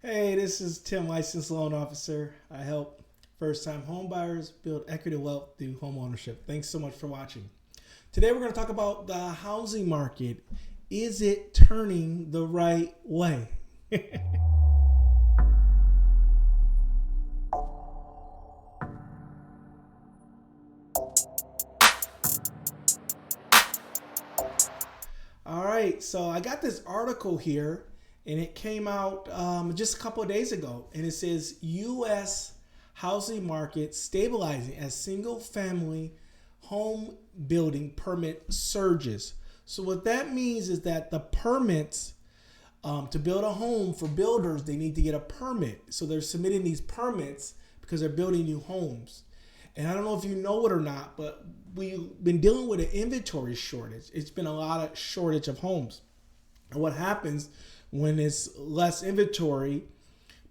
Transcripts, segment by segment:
Hey, this is Tim, licensed loan officer. I help first-time homebuyers build equity wealth through home ownership. Thanks so much for watching. Today we're going to talk about the housing market. Is it turning the right way? All right, so I got this article here, and it came out just a couple of days ago, and it says U.S. housing market stabilizing as single-family home building permit surges. So what that means is that the permits to build a home for builders, they need to get a permit. So they're submitting these permits because they're building new homes. And I don't know if you know it or not, but we've been dealing with an inventory shortage. It's been a lot of shortage of homes. And what happens when it's less inventory,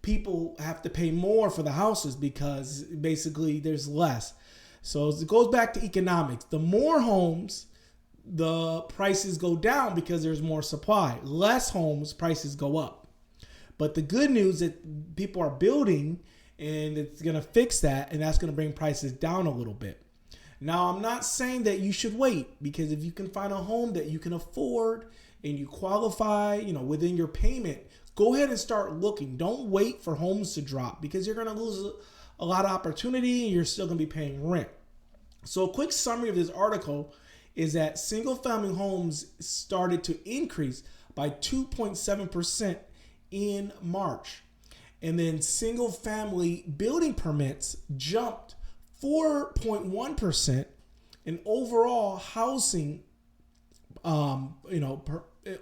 people have to pay more for the houses because basically there's less. So it goes back to economics. The more homes, the prices go down because there's more supply. Less homes, prices go up. But the good news is that people are building, and it's going to fix that, and that's going to bring prices down a little bit. Now, I'm not saying that you should wait, because if you can find a home that you can afford and you qualify, within your payment, go ahead and start looking. Don't wait for homes to drop, because you're going to lose a lot of opportunity and you're still going to be paying rent. So a quick summary of this article is that single-family homes started to increase by 2.7% in March. And then single-family building permits jumped 4.1%, and overall housing,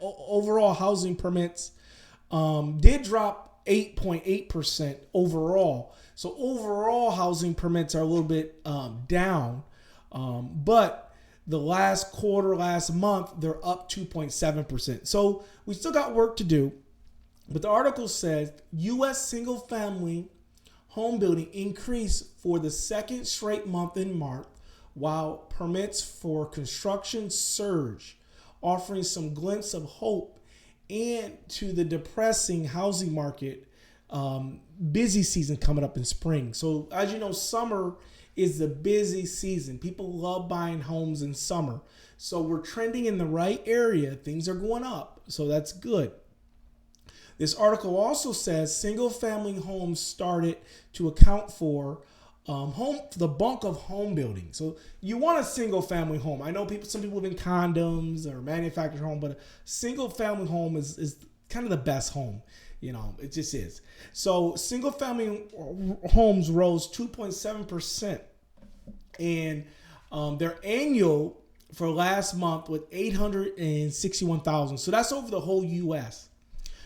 overall housing permits did drop 8.8% overall. So overall housing permits are a little bit down, but the last month, they're up 2.7%. So we still got work to do. But the article says U.S. single-family home building increased for the second straight month in March, while permits for construction surged, offering some glimpse of hope and to the depressing housing market busy season coming up in spring. So as you know, summer is the busy season. People love buying homes in summer. So we're trending in the right area. Things are going up. So that's good. This article also says single-family homes started to account for the bulk of home building. So you want a single-family home. I know some people live in condoms or manufactured home, but a single-family home is kind of the best home. It just is. So single-family homes rose 2.7%, and their annual for last month was 861,000. So that's over the whole U.S.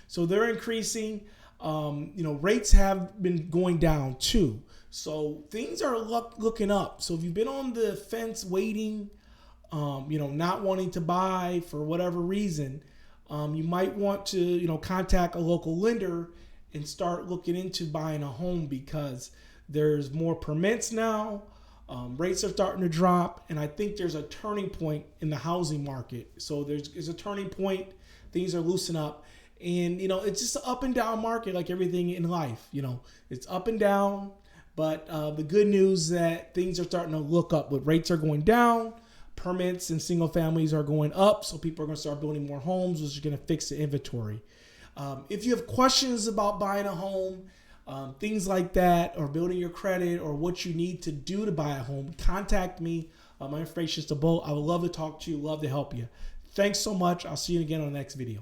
So they're increasing. Rates have been going down too. So things are looking up. So if you've been on the fence waiting, not wanting to buy for whatever reason, you might want to, contact a local lender and start looking into buying a home, because there's more permits now. Rates are starting to drop, and I think there's a turning point in the housing market. So there's a turning point. Things are loosening up. And, it's just an up and down market like everything in life. It's up and down. But the good news is that things are starting to look up. But rates are going down. Permits and single families are going up. So people are going to start building more homes, which is going to fix the inventory. If you have questions about buying a home, things like that, or building your credit, or what you need to do to buy a home, contact me. My information is below. I would love to talk to you. Love to help you. Thanks so much. I'll see you again on the next video.